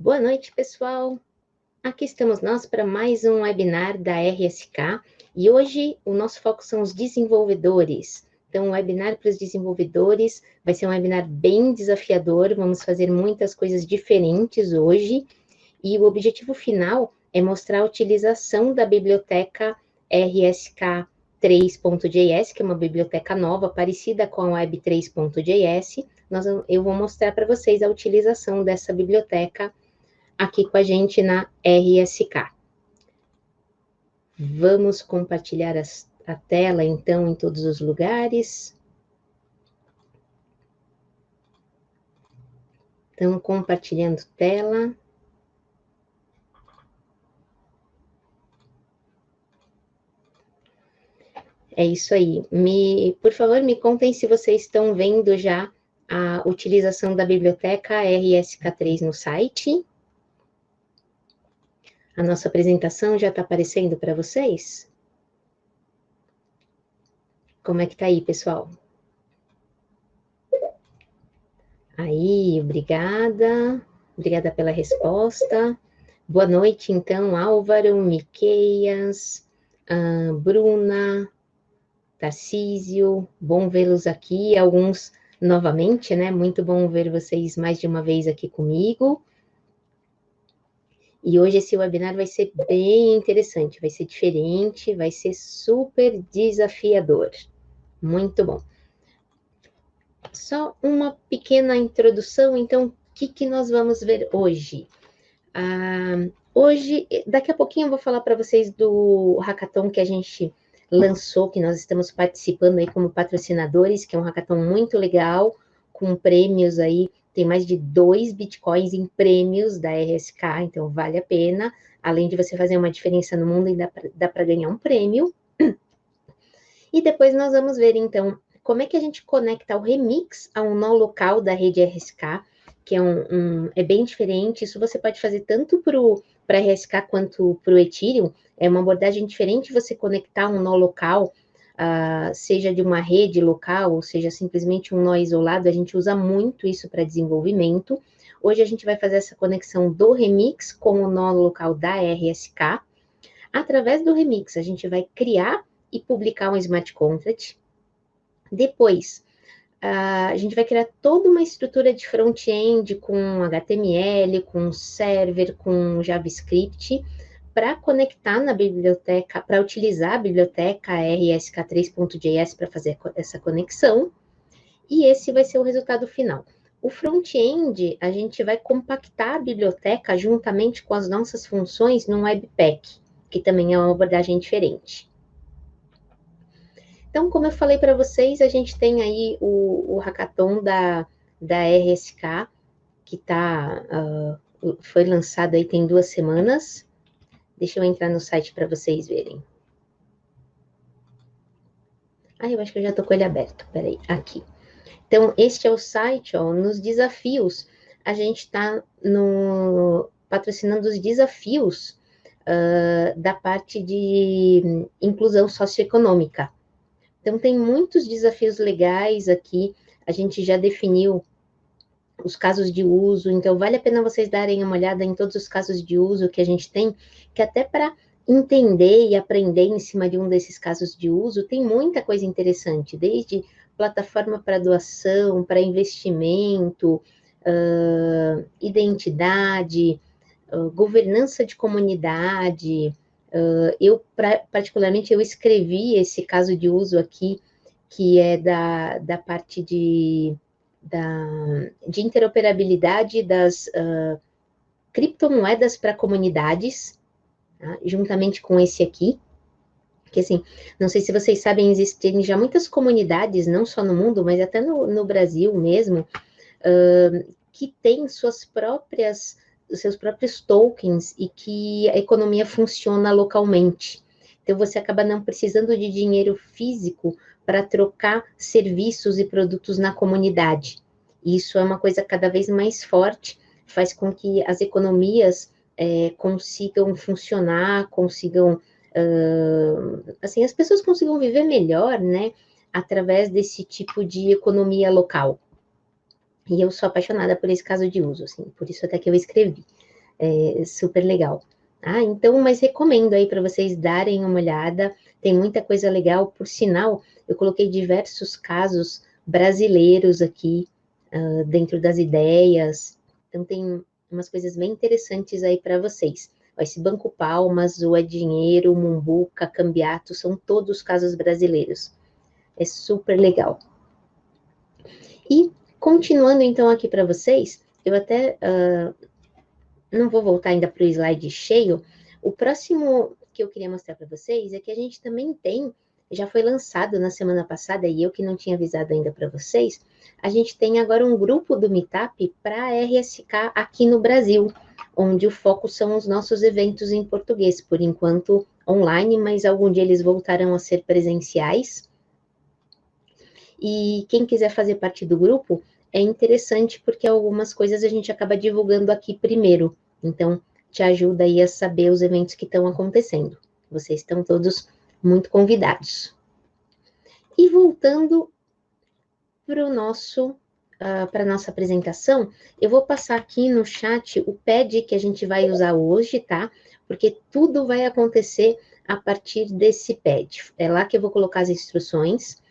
Boa noite, pessoal. Aqui estamos nós para mais um webinar da RSK e hoje o nosso foco são os desenvolvedores. Então, o webinar para os desenvolvedores vai ser um webinar bem desafiador, vamos fazer muitas coisas diferentes hoje e o objetivo final é mostrar a utilização da biblioteca RSK 3.js, que é uma biblioteca nova, parecida com a Web 3.js. Eu vou mostrar para vocês a utilização dessa biblioteca aqui com a gente na RSK. Vamos compartilhar a tela, então, em todos os lugares. Então, compartilhando tela. É isso aí. Por favor, me contem se vocês estão vendo já a utilização da biblioteca RSK3 no site. A nossa apresentação já está aparecendo para vocês? Como é que está aí, pessoal? Aí, obrigada. Obrigada pela resposta. Boa noite, então, Álvaro, Miqueias, Bruna, Tarcísio. Bom vê-los aqui, alguns novamente, né? Muito bom ver vocês mais de uma vez aqui comigo. E hoje esse webinar vai ser bem interessante, vai ser diferente, vai ser super desafiador. Muito bom. Só uma pequena introdução, então, o que nós vamos ver hoje? Hoje, daqui a pouquinho eu vou falar para vocês do hackathon que a gente lançou, que nós estamos participando aí como patrocinadores, que é um hackathon muito legal, com prêmios aí, tem mais de 2 bitcoins em prêmios da RSK, então vale a pena, além de você fazer uma diferença no mundo, ainda dá para ganhar um prêmio. E depois nós vamos ver, então, como é que a gente conecta o Remix a um nó local da rede RSK, que é bem diferente. Isso você pode fazer tanto para RSK quanto para o Ethereum. É uma abordagem diferente você conectar um nó local, seja de uma rede local, ou seja simplesmente um nó isolado. A gente usa muito isso para desenvolvimento. Hoje a gente vai fazer essa conexão do Remix com o nó local da RSK. Através do Remix, a gente vai criar e publicar um smart contract. Depois, a gente vai criar toda uma estrutura de front-end com HTML, com server, com JavaScript, para conectar na biblioteca, para utilizar a biblioteca RSK3.js para fazer essa conexão, e esse vai ser o resultado final. O front-end, a gente vai compactar a biblioteca juntamente com as nossas funções num Webpack, que também é uma abordagem diferente. Então, como eu falei para vocês, a gente tem aí o hackathon da RSK, que foi lançado aí tem 2 semanas. Deixa eu entrar no site para vocês verem. Eu acho que eu já estou com ele aberto. Peraí, aqui. Então, este é o site, ó, nos desafios. A gente está patrocinando os desafios da parte de inclusão socioeconômica. Então, tem muitos desafios legais aqui, a gente já definiu os casos de uso, então vale a pena vocês darem uma olhada em todos os casos de uso que a gente tem, que até para entender e aprender em cima de um desses casos de uso, tem muita coisa interessante, desde plataforma para doação, para investimento, identidade, governança de comunidade. Particularmente, eu escrevi esse caso de uso aqui, que é da parte de interoperabilidade das criptomoedas para comunidades, tá? Juntamente com esse aqui, que assim, não sei se vocês sabem, existem já muitas comunidades, não só no mundo, mas até no Brasil mesmo, que têm os seus próprios tokens e que a economia funciona localmente. Então, você acaba não precisando de dinheiro físico para trocar serviços e produtos na comunidade. Isso é uma coisa cada vez mais forte, faz com que as economias consigam funcionar, as pessoas consigam viver melhor, né, através desse tipo de economia local. E eu sou apaixonada por esse caso de uso, assim, por isso até que eu escrevi. É super legal. Então, mas recomendo aí para vocês darem uma olhada, tem muita coisa legal, por sinal, eu coloquei diversos casos brasileiros aqui, dentro das ideias, então tem umas coisas bem interessantes aí para vocês. Esse Banco Palmas, o É Dinheiro, Mumbuca, Cambiato, são todos casos brasileiros. É super legal. E, continuando então aqui para vocês, eu até não vou voltar ainda para o slide cheio. O próximo que eu queria mostrar para vocês é que a gente também tem, já foi lançado na semana passada, e eu que não tinha avisado ainda para vocês, a gente tem agora um grupo do Meetup para RSK aqui no Brasil, onde o foco são os nossos eventos em português, por enquanto online, mas algum dia eles voltarão a ser presenciais. E quem quiser fazer parte do grupo, é interessante porque algumas coisas a gente acaba divulgando aqui primeiro. Então, te ajuda aí a saber os eventos que estão acontecendo. Vocês estão todos muito convidados. E voltando para a nossa apresentação, eu vou passar aqui no chat o pad que a gente vai usar hoje, tá? Porque tudo vai acontecer a partir desse pad. É lá que eu vou colocar as instruções.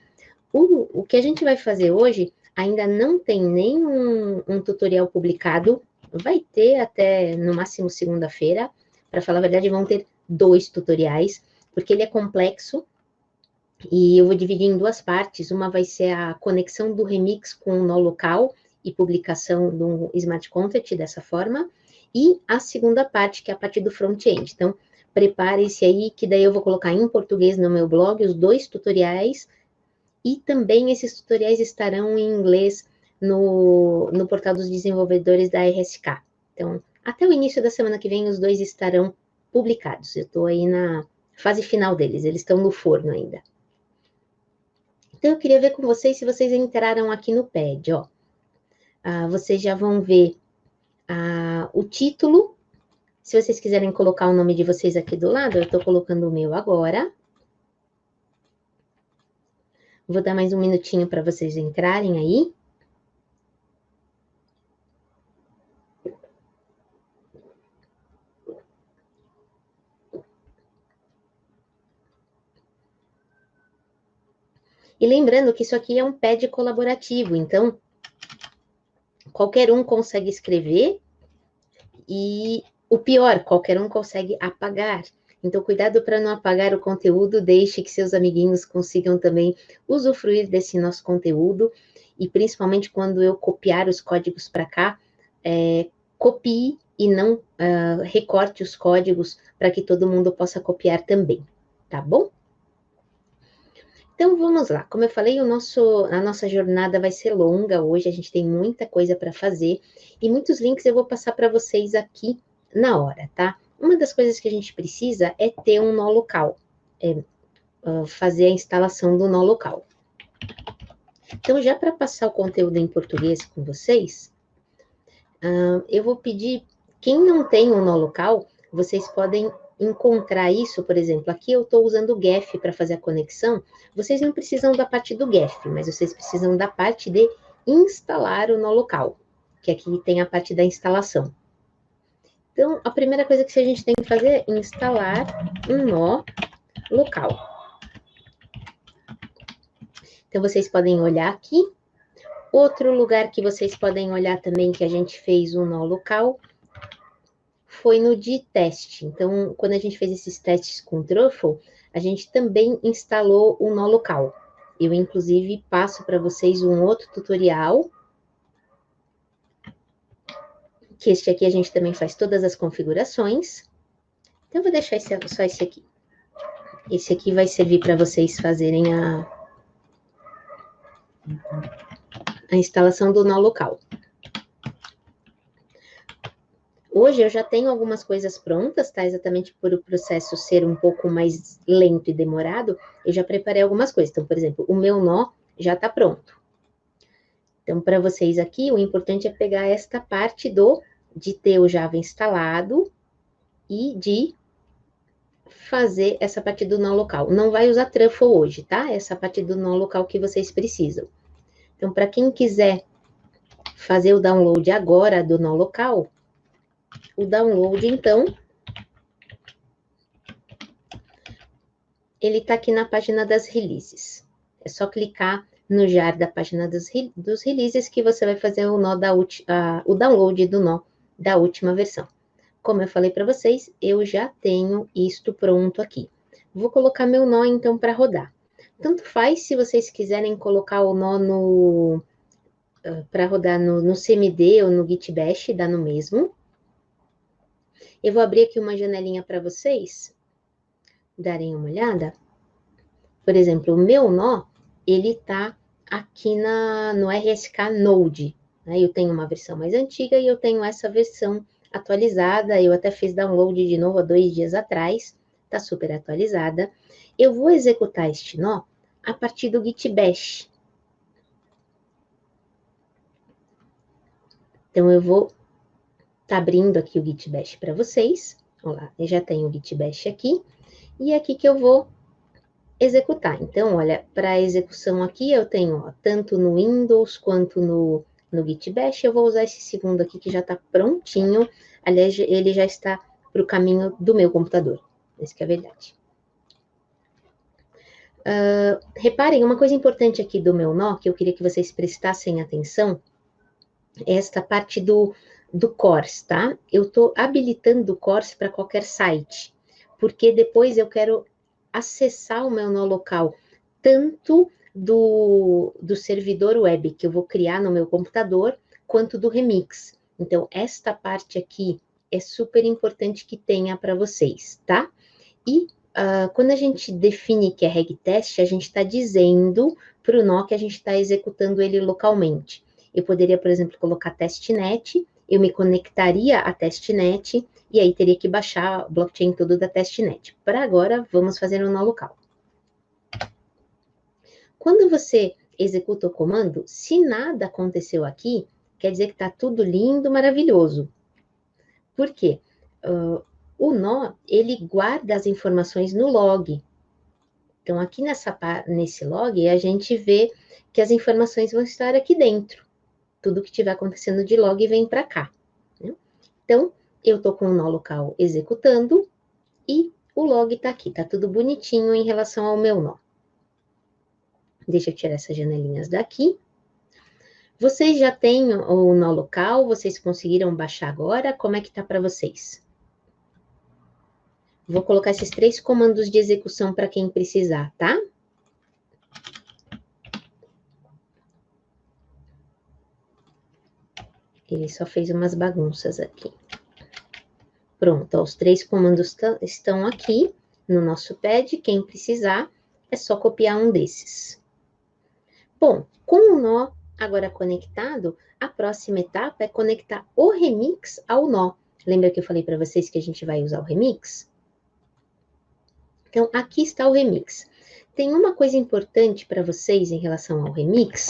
O que a gente vai fazer hoje ainda não tem nenhum tutorial publicado, vai ter até no máximo segunda-feira, para falar a verdade, vão ter 2 tutoriais, porque ele é complexo, e eu vou dividir em 2 partes, uma vai ser a conexão do Remix com o nó local, e publicação do Smart Contract dessa forma, e a segunda parte, que é a parte do front-end. Então, prepare-se aí, que daí eu vou colocar em português no meu blog os 2 tutoriais, e também esses tutoriais estarão em inglês no portal dos desenvolvedores da RSK. Então, até o início da semana que vem, os 2 estarão publicados. Eu estou aí na fase final deles, eles estão no forno ainda. Então, eu queria ver com vocês se vocês entraram aqui no pad, ó. Vocês já vão ver o título. Se vocês quiserem colocar o nome de vocês aqui do lado, eu estou colocando o meu agora. Vou dar mais um minutinho para vocês entrarem aí. E lembrando que isso aqui é um pad colaborativo, então qualquer um consegue escrever e o pior, qualquer um consegue apagar. Então, cuidado para não apagar o conteúdo, deixe que seus amiguinhos consigam também usufruir desse nosso conteúdo, e principalmente quando eu copiar os códigos para cá, copie e não recorte os códigos para que todo mundo possa copiar também, tá bom? Então, vamos lá. Como eu falei, a nossa jornada vai ser longa hoje, a gente tem muita coisa para fazer, e muitos links eu vou passar para vocês aqui na hora, tá? Uma das coisas que a gente precisa é ter um nó local, fazer a instalação do nó local. Então, já para passar o conteúdo em português com vocês, eu vou pedir, quem não tem um nó local, vocês podem encontrar isso, por exemplo, aqui eu estou usando o GEF para fazer a conexão, vocês não precisam da parte do GEF, mas vocês precisam da parte de instalar o nó local, que aqui tem a parte da instalação. Então, a primeira coisa que a gente tem que fazer é instalar um nó local. Então, vocês podem olhar aqui. Outro lugar que vocês podem olhar também, que a gente fez um nó local, foi no de teste. Então, quando a gente fez esses testes com o Truffle, a gente também instalou o nó local. Eu, inclusive, passo para vocês um outro tutorial, que este aqui a gente também faz todas as configurações. Então, eu vou deixar só esse aqui. Esse aqui vai servir para vocês fazerem a instalação do nó local. Hoje eu já tenho algumas coisas prontas, tá? Exatamente por o processo ser um pouco mais lento e demorado, eu já preparei algumas coisas. Então, por exemplo, o meu nó já está pronto. Então, para vocês aqui, o importante é pegar esta parte de ter o Java instalado e de fazer essa parte do nó local. Não vai usar Truffle hoje, tá? Essa parte do nó local que vocês precisam. Então, para quem quiser fazer o download agora do nó local, O download, então, ele está aqui na página das releases. É só clicar no jar da página dos releases que você vai fazer o download do nó da última versão. Como eu falei para vocês, eu já tenho isto pronto aqui. Vou colocar meu nó, então, para rodar. Tanto faz se vocês quiserem colocar o nó para rodar no CMD ou no Git Bash, dá no mesmo. Eu vou abrir aqui uma janelinha para vocês darem uma olhada. Por exemplo, o meu nó, ele está aqui no RSK Node. Né? Eu tenho uma versão mais antiga e eu tenho essa versão atualizada. Eu até fiz download de novo há 2 dias atrás. Está super atualizada. Eu vou executar este nó a partir do Git Bash. Então, eu vou estar abrindo aqui o Git Bash para vocês. Olha lá, eu já tenho o Git Bash aqui. E é aqui que eu vou executar. Então, olha, para execução aqui eu tenho, ó, tanto no Windows quanto no Git Bash. Eu vou usar esse segundo aqui que já está prontinho. Aliás, ele já está para o caminho do meu computador. Essa que é a verdade. Reparem, uma coisa importante aqui do meu nó, que eu queria que vocês prestassem atenção, é esta parte do CORS, tá? Eu estou habilitando o CORS para qualquer site, porque depois eu quero acessar o meu nó local, tanto do servidor web que eu vou criar no meu computador, quanto do Remix. Então, esta parte aqui é super importante que tenha para vocês, tá? E quando a gente define que é regtest, a gente está dizendo para o nó que a gente está executando ele localmente. Eu poderia, por exemplo, colocar testnet, eu me conectaria a testnet, e aí teria que baixar o blockchain todo da testnet. Para agora, vamos fazer um nó local. Quando você executa o comando, se nada aconteceu aqui, quer dizer que está tudo lindo, maravilhoso. Por quê? O nó, ele guarda as informações no log. Então, aqui nesse log, a gente vê que as informações vão estar aqui dentro. Tudo que estiver acontecendo de log vem para cá. Né? Então, eu estou com o nó local executando e o log está aqui. Está tudo bonitinho em relação ao meu nó. Deixa eu tirar essas janelinhas daqui. Vocês já têm o nó local? Vocês conseguiram baixar agora? Como é que está para vocês? Vou colocar esses 3 comandos de execução para quem precisar, tá? Ele só fez umas bagunças aqui. Pronto, os 3 comandos estão aqui no nosso pad. Quem precisar, é só copiar um desses. Bom, com o nó agora conectado, a próxima etapa é conectar o Remix ao nó. Lembra que eu falei para vocês que a gente vai usar o Remix? Então, aqui está o Remix. Tem uma coisa importante para vocês em relação ao Remix,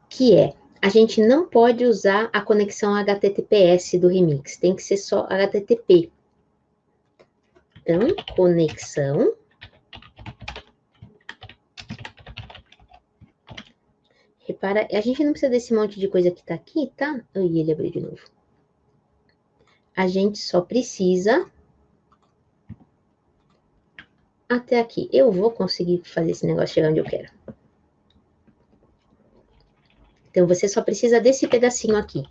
que é, a gente não pode usar a conexão HTTPS do Remix, tem que ser só HTTP. Então, conexão. Repara, a gente não precisa desse monte de coisa que tá aqui, tá? Ai, ele abriu de novo. A gente só precisa até aqui. Eu vou conseguir fazer esse negócio chegar onde eu quero. Então, você só precisa desse pedacinho aqui.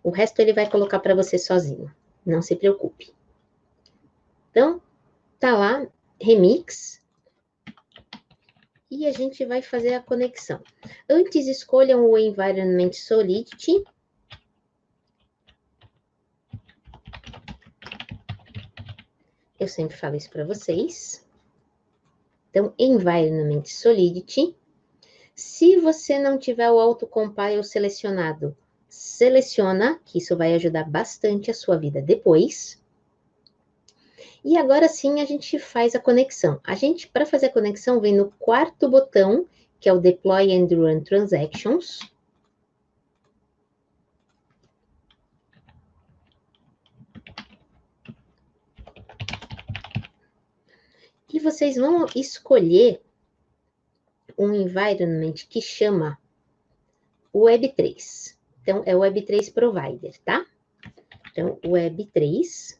O resto ele vai colocar para você sozinho. Não se preocupe. Então, tá lá, Remix. E a gente vai fazer a conexão. Antes, escolham o Environment Solidity. Eu sempre falo isso para vocês. Então, Environment Solidity. Se você não tiver o autocompile selecionado, seleciona, que isso vai ajudar bastante a sua vida depois. E agora sim a gente faz a conexão. A gente, para fazer a conexão, vem no 4º botão, que é o Deploy and Run Transactions. E vocês vão escolher um environment que chama Web3. Então, é o Web3 Provider, tá? Então, Web3.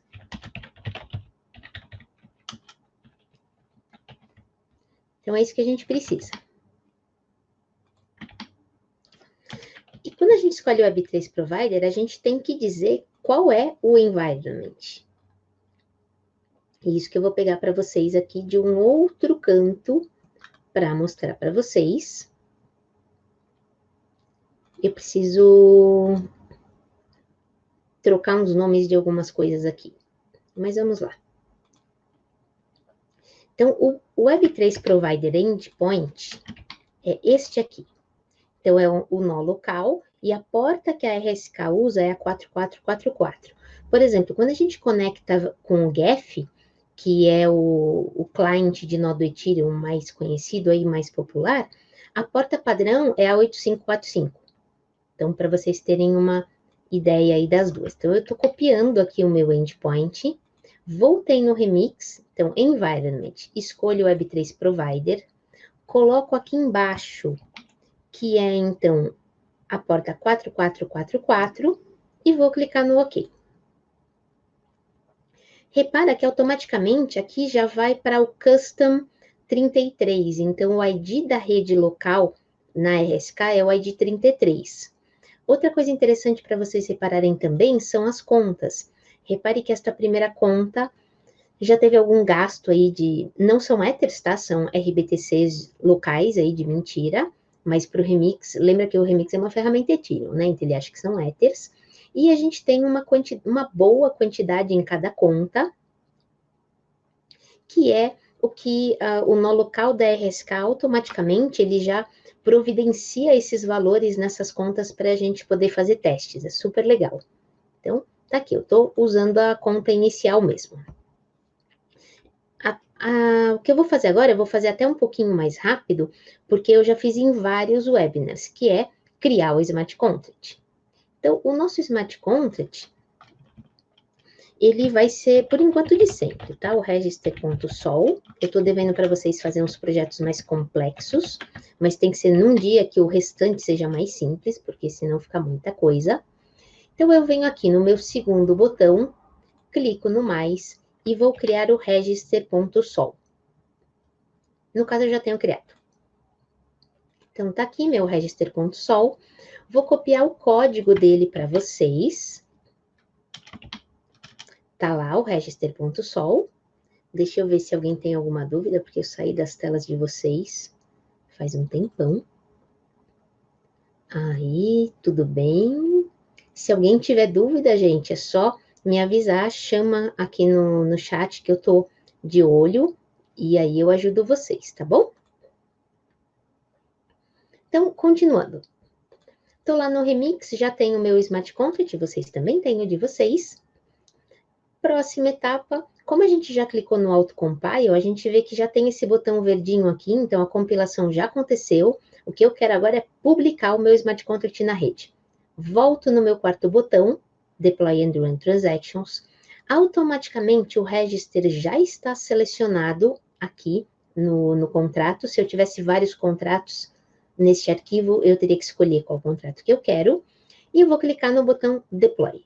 Então, é isso que a gente precisa. E quando a gente escolhe o Web3 Provider, a gente tem que dizer qual é o environment. Isso que eu vou pegar para vocês aqui de um outro canto para mostrar para vocês. Eu preciso trocar uns nomes de algumas coisas aqui. Mas vamos lá. Então, o Web3 Provider Endpoint é este aqui. Então, é o nó local e a porta que a RSK usa é a 4444. Por exemplo, quando a gente conecta com o GEF, que é o cliente de nó do Ethereum mais conhecido aí, mais popular, a porta padrão é a 8545. Então, para vocês terem uma ideia aí das duas. Então, eu estou copiando aqui o meu endpoint, voltei no Remix, então, Environment, escolho o Web3 Provider, coloco aqui embaixo, que é, então, a porta 4444, e vou clicar no OK. Repara que automaticamente aqui já vai para o Custom 33, então o ID da rede local na RSK é o ID 33. Outra coisa interessante para vocês repararem também são as contas. Repare que esta primeira conta já teve algum gasto aí de... Não são Ethers, tá? São RBTCs locais aí de mentira, mas para o Remix, lembra que o Remix é uma ferramenta Ethereum, né? Então ele acha que são Ethers. E a gente tem uma boa quantidade em cada conta, que é o que o nó local da RSK automaticamente ele já providencia esses valores nessas contas para a gente poder fazer testes. É super legal. Então, tá aqui, eu estou usando a conta inicial mesmo. O que eu vou fazer agora, eu vou fazer até um pouquinho mais rápido, porque eu já fiz em vários webinars, que é criar o Smart Contract. Então, o nosso Smart Contract, ele vai ser, por enquanto, de sempre, tá? O register.sol. Eu estou devendo para vocês fazer uns projetos mais complexos, mas tem que ser num dia que o restante seja mais simples, porque senão fica muita coisa. Então, eu venho aqui no meu segundo botão, clico no mais e vou criar o register.sol. No caso, eu já tenho criado. Então, tá aqui meu register.sol. Vou copiar o código dele para vocês. Tá lá o register.sol. Deixa eu ver se alguém tem alguma dúvida, porque eu saí das telas de vocês faz um tempão. Aí, tudo bem. Se alguém tiver dúvida, gente, é só me avisar, chama aqui no chat que eu tô de olho e aí eu ajudo vocês, tá bom? Então, continuando. Tô lá no Remix, já tenho o meu Smart Contract, vocês também têm o de vocês. Próxima etapa, como a gente já clicou no Autocompile, a gente vê que já tem esse botão verdinho aqui, então a compilação já aconteceu. O que eu quero agora é publicar o meu Smart Contract na rede. Volto no meu quarto botão, Deploy and Run Transactions. Automaticamente o register já está selecionado aqui no contrato. Se eu tivesse vários contratos neste arquivo, eu teria que escolher qual contrato que eu quero. E eu vou clicar no botão Deploy.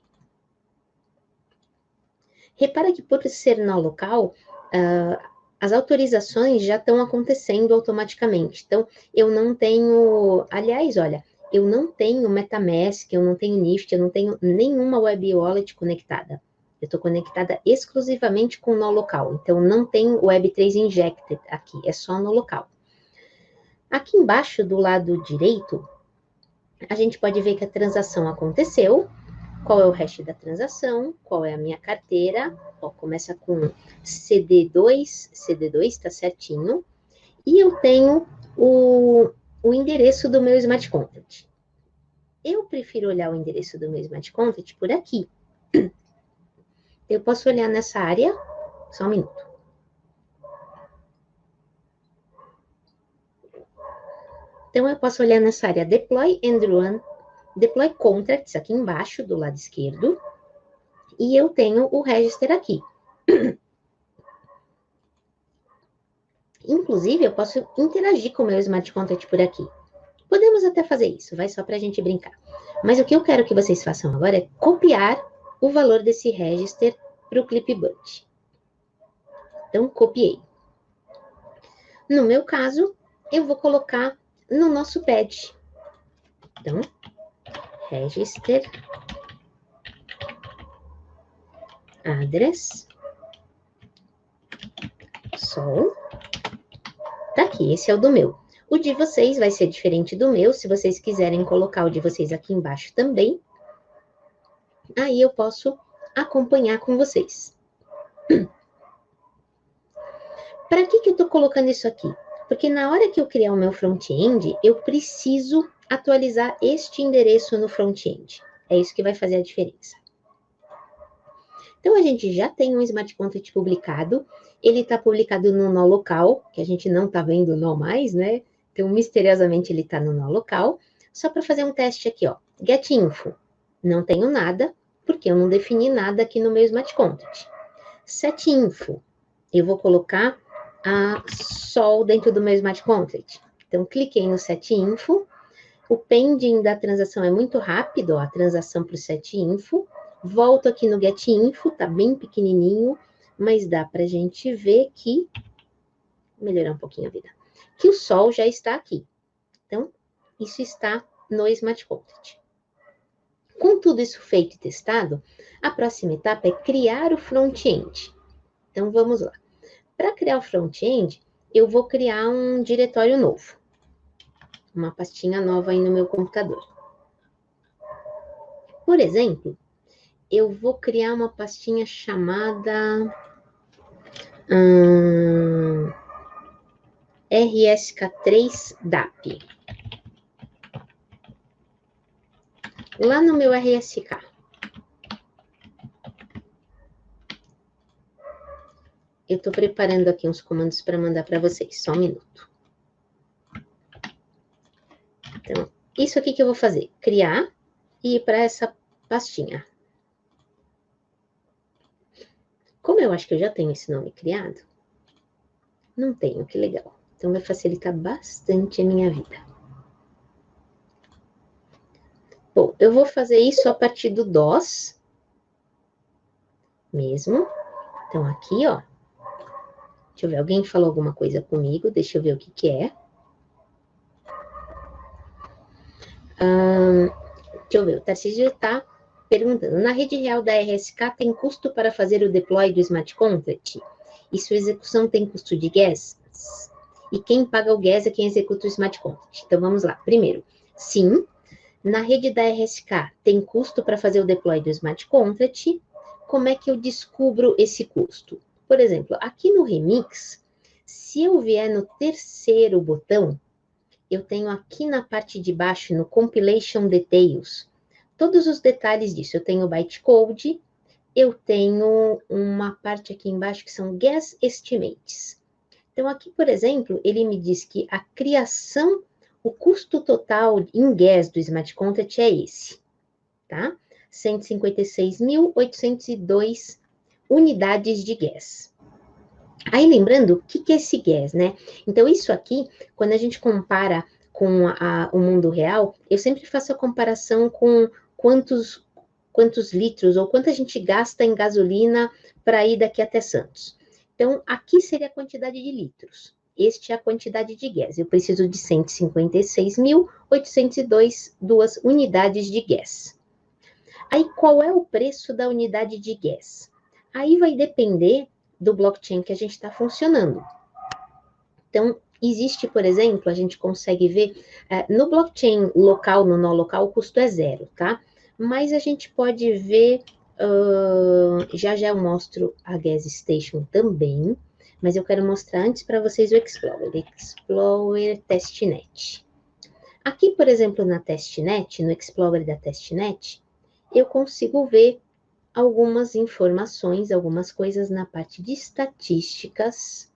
Repara que por ser nó local, as autorizações já estão acontecendo automaticamente. Então, eu não tenho... Aliás, olha, eu não tenho MetaMask, eu não tenho NIFT, eu não tenho nenhuma Web Wallet conectada. Eu estou conectada exclusivamente com nó local. Então, não tem Web3 Injected aqui, é só nó local. Aqui embaixo, do lado direito, a gente pode ver que a transação aconteceu. Qual é o hash da transação, qual é a minha carteira, ó, começa com CD2, tá certinho, e eu tenho o endereço do meu Smart Contract. Eu prefiro olhar o endereço do meu Smart Contract por aqui. Eu posso olhar nessa área, só um minuto. Então, eu posso olhar nessa área Deploy and Run, Deploy Contracts, aqui embaixo, do lado esquerdo, e eu tenho o register aqui. Inclusive, eu posso interagir com o meu Smart Contract por aqui. Podemos até fazer isso, vai só para a gente brincar. Mas o que eu quero que vocês façam agora é copiar o valor desse register para o clipboard. Então, copiei. No meu caso, eu vou colocar no nosso pad. Então, register address sol. Tá aqui, esse é o do meu. O de vocês vai ser diferente do meu, se vocês quiserem colocar o de vocês aqui embaixo também. Aí eu posso acompanhar com vocês. Para que eu tô colocando isso aqui? Porque na hora que eu criar o meu front-end, eu preciso atualizar este endereço no front-end. É isso que vai fazer a diferença. Então, a gente já tem um Smart Contract publicado. Ele está publicado no nó local, que a gente não está vendo o nó mais, né? Então, misteriosamente, ele está no nó local. Só para fazer um teste aqui, ó. Get info. Não tenho nada, porque eu não defini nada aqui no meu Smart Contract. Set info. Eu vou colocar a sol dentro do meu Smart Contract. Então, cliquei no set info. O pending da transação é muito rápido, ó, a transação para o set info. Volto aqui no get info, tá bem pequenininho, mas dá para a gente ver que, melhorar um pouquinho a vida, que o sol já está aqui. Então, isso está no Smart Contract. Com tudo isso feito e testado, a próxima etapa é criar o front-end. Então, vamos lá. Para criar o front-end, eu vou criar um diretório novo. Uma pastinha nova aí no meu computador. Por exemplo, eu vou criar uma pastinha chamada RSK3DAP. Lá no meu RSK. Eu estou preparando aqui uns comandos para mandar para vocês. Só um minuto. Então, isso aqui que eu vou fazer. Criar e ir para essa pastinha. Como eu acho que eu já tenho esse nome criado, não tenho, que legal. Então, vai facilitar bastante a minha vida. Bom, eu vou fazer isso a partir do DOS mesmo. Então, aqui, ó. Deixa eu ver, alguém falou alguma coisa comigo, deixa eu ver o que é. Deixa eu ver, o Tarcísio está perguntando. Na rede real da RSK tem custo para fazer o deploy do Smart Contract? E sua execução tem custo de gas? E quem paga o gas é quem executa o Smart Contract. Então, vamos lá. Primeiro, sim, na rede da RSK tem custo para fazer o deploy do Smart Contract. Como é que eu descubro esse custo? Por exemplo, aqui no Remix, se eu vier no terceiro botão, eu tenho aqui na parte de baixo, no Compilation Details, todos os detalhes disso. Eu tenho o bytecode, eu tenho uma parte aqui embaixo que são Gas Estimates. Então, aqui, por exemplo, ele me diz que a criação, o custo total em gas do Smart Contract é esse, tá? 156.802 unidades de gas. Aí, lembrando, o que é esse gas, né? Então, isso aqui, quando a gente compara com o mundo real, eu sempre faço a comparação com quantos litros ou quanto a gente gasta em gasolina para ir daqui até Santos. Então, aqui seria a quantidade de litros. Este é a quantidade de gas. Eu preciso de 156.802 unidades de gas. Aí, qual é o preço da unidade de gas? Aí vai depender do blockchain que a gente está funcionando. Então, existe, por exemplo, a gente consegue ver, no blockchain local, no nó local, o custo é 0, tá? Mas a gente pode ver, já eu mostro a Gas Station também, mas eu quero mostrar antes para vocês o Explorer Testnet. Aqui, por exemplo, na Testnet, no Explorer da Testnet, eu consigo ver algumas informações, algumas coisas na parte de estatísticas.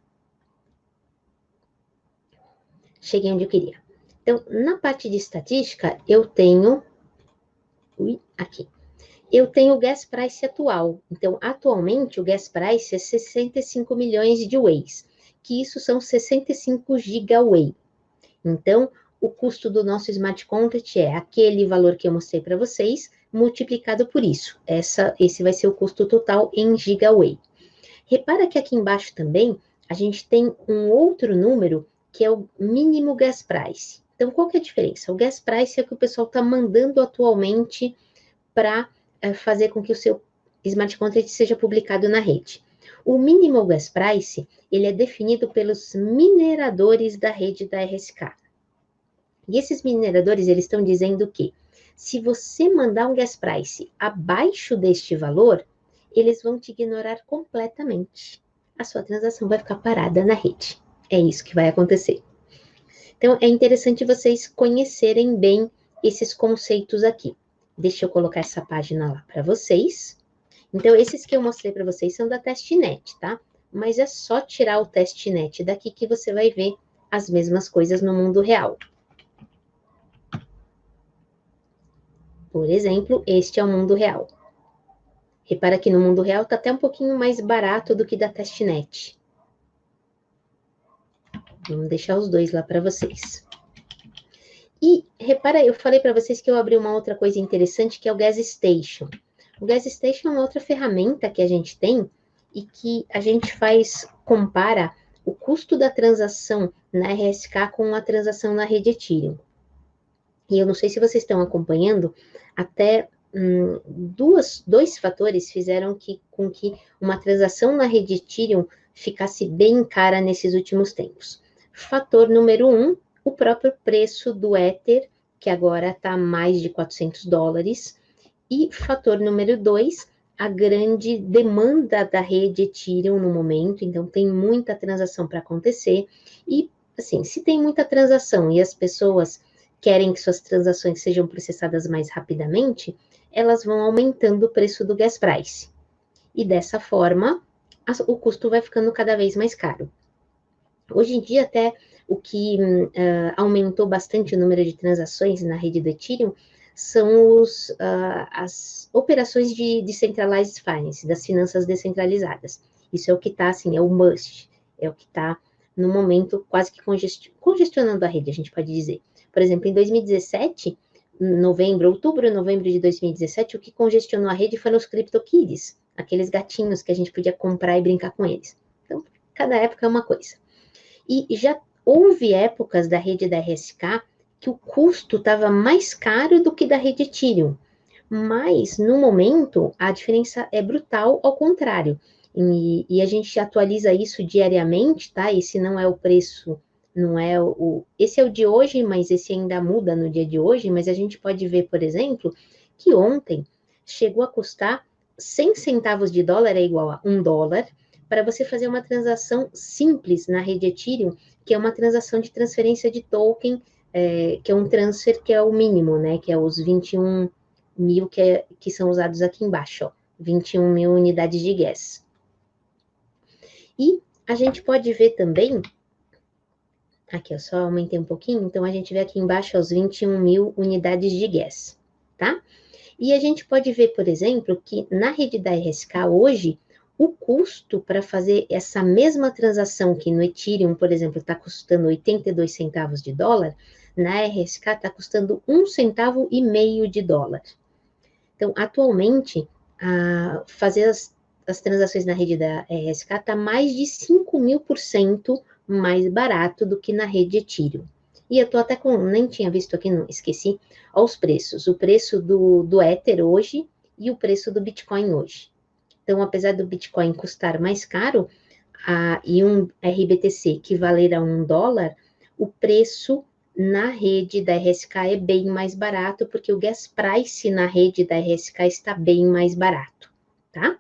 Cheguei onde eu queria. Então, na parte de estatística, eu tenho... aqui. Eu tenho o gas price atual. Então, atualmente, o gas price é 65 milhões de ways, que isso são 65 gigaway. Então, o custo do nosso Smart Contract é aquele valor que eu mostrei para vocês, multiplicado por isso. Esse vai ser o custo total em Gigaway. Repara que aqui embaixo também a gente tem um outro número que é o mínimo gas price. Então, qual que é a diferença? O gas price é o que o pessoal está mandando atualmente para fazer com que o seu smart contract seja publicado na rede. O minimal gas price, ele é definido pelos mineradores da rede da RSK. E esses mineradores, eles estão dizendo que se você mandar um gas price abaixo deste valor, eles vão te ignorar completamente. A sua transação vai ficar parada na rede. É isso que vai acontecer. Então, é interessante vocês conhecerem bem esses conceitos aqui. Deixa eu colocar essa página lá para vocês. Então, esses que eu mostrei para vocês são da testnet, tá? Mas é só tirar o testnet daqui que você vai ver as mesmas coisas no mundo real. Por exemplo, este é o mundo real. Repara que no mundo real está até um pouquinho mais barato do que da testnet. Vamos deixar os dois lá para vocês. E repara, eu falei para vocês que eu abri uma outra coisa interessante, que é o Gas Station. O Gas Station é uma outra ferramenta que a gente tem e que a gente compara o custo da transação na RSK com a transação na rede Ethereum. E eu não sei se vocês estão acompanhando, até dois fatores fizeram com que uma transação na rede Ethereum ficasse bem cara nesses últimos tempos. Fator número 1, o próprio preço do Ether, que agora está mais de $400. E fator número 2, a grande demanda da rede Ethereum no momento, então tem muita transação para acontecer. E, assim, se tem muita transação e as pessoas querem que suas transações sejam processadas mais rapidamente, elas vão aumentando o preço do gas price. E dessa forma, o custo vai ficando cada vez mais caro. Hoje em dia, até o que aumentou bastante o número de transações na rede do Ethereum são as operações de Decentralized Finance, das finanças descentralizadas. Isso é o que está, assim, é o must, é o que está, no momento, quase que congestionando a rede, a gente pode dizer. Por exemplo, em 2017, outubro, novembro de 2017, o que congestionou a rede foram os CryptoKitties, aqueles gatinhos que a gente podia comprar e brincar com eles. Então, cada época é uma coisa. E já houve épocas da rede da RSK que o custo estava mais caro do que da rede Ethereum. Mas, no momento, a diferença é brutal, ao contrário. E a gente atualiza isso diariamente, tá? Esse não é o preço, não é esse é o de hoje, mas esse ainda muda no dia de hoje. Mas a gente pode ver, por exemplo, que ontem chegou a custar 100 centavos de dólar, é igual a $1, para você fazer uma transação simples na rede Ethereum, que é uma transação de transferência de token, que é um transfer que é o mínimo, né? Que é os 21 mil que são usados aqui embaixo, ó, 21 mil unidades de gas. E a gente pode ver também, aqui eu só aumentei um pouquinho, então a gente vê aqui embaixo os 21 mil unidades de gas, tá? E a gente pode ver, por exemplo, que na rede da RSK hoje, o custo para fazer essa mesma transação que no Ethereum, por exemplo, está custando 82 centavos de dólar, na RSK está custando 1,5 centavo de dólar. Então, atualmente, fazer as transações na rede da RSK está mais de 5.000% mais barato do que na rede Ethereum. E eu tô até nem tinha visto aqui, não esqueci, os preços. O preço do Ether hoje e o preço do Bitcoin hoje. Então, apesar do Bitcoin custar mais caro, e um RBTC que valer a $1, o preço na rede da RSK é bem mais barato, porque o gas price na rede da RSK está bem mais barato, tá?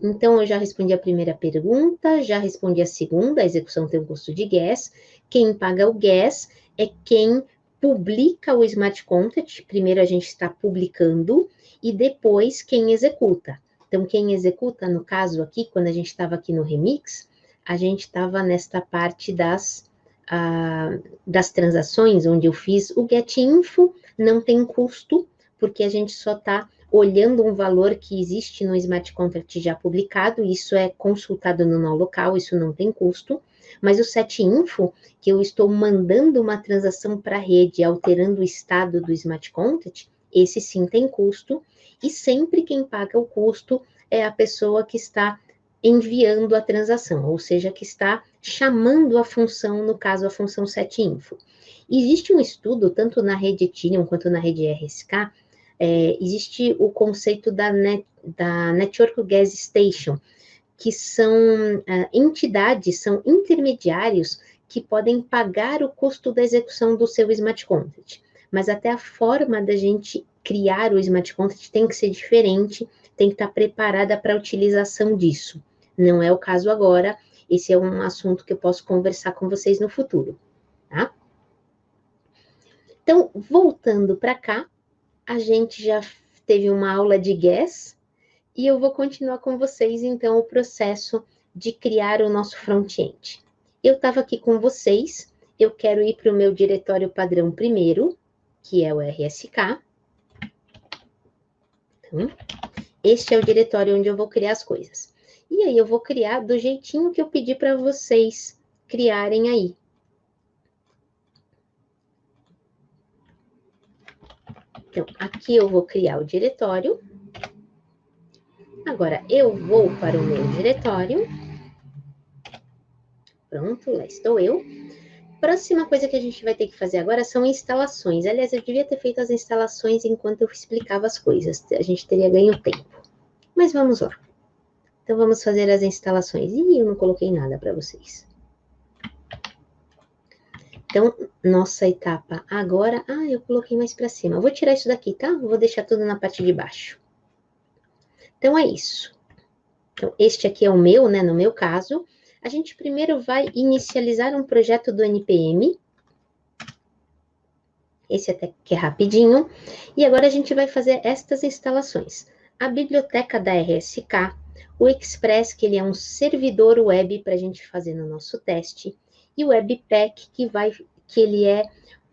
Então, eu já respondi a primeira pergunta, já respondi a segunda, a execução tem um custo de gas. Quem paga o gas é quem publica o smart contract. Primeiro a gente está publicando e depois quem executa. Então, quem executa, no caso aqui, quando a gente estava aqui no Remix, a gente estava nesta parte das transações, onde eu fiz o GetInfo, não tem custo, porque a gente só está olhando um valor que existe no smart contract já publicado, isso é consultado no nó local, isso não tem custo. Mas o setinfo, que eu estou mandando uma transação para a rede, alterando o estado do smart contract, esse sim tem custo, e sempre quem paga o custo é a pessoa que está enviando a transação, ou seja, que está chamando a função, no caso, a função setinfo. Existe um estudo, tanto na rede Ethereum quanto na rede RSK, existe o conceito da Network Gas Station, que são entidades, são intermediários que podem pagar o custo da execução do seu smart contract. Mas até a forma da gente criar o smart contract tem que ser diferente, tem que estar preparada para a utilização disso. Não é o caso agora, esse é um assunto que eu posso conversar com vocês no futuro, tá? Então, voltando para cá, a gente já teve uma aula de gas, e eu vou continuar com vocês, então, o processo de criar o nosso front-end. Eu estava aqui com vocês, eu quero ir para o meu diretório padrão primeiro, que é o RSK. Então, este é o diretório onde eu vou criar as coisas. E aí eu vou criar do jeitinho que eu pedi para vocês criarem aí. Então, aqui eu vou criar o diretório. Agora, eu vou para o meu diretório. Pronto, lá estou eu. Próxima coisa que a gente vai ter que fazer agora são instalações. Aliás, eu devia ter feito as instalações enquanto eu explicava as coisas. A gente teria ganho tempo. Mas vamos lá. Então, vamos fazer as instalações. Ih, eu não coloquei nada para vocês. Então, nossa etapa agora... Ah, eu coloquei mais para cima. Eu vou tirar isso daqui, tá? Vou deixar tudo na parte de baixo. Então, é isso. Então, este aqui é o meu, né? No meu caso. A gente primeiro vai inicializar um projeto do NPM. Esse até que é rapidinho. E agora a gente vai fazer estas instalações. A biblioteca da RSK, o Express, que ele é um servidor web para a gente fazer no nosso teste, e o Webpack, que ele é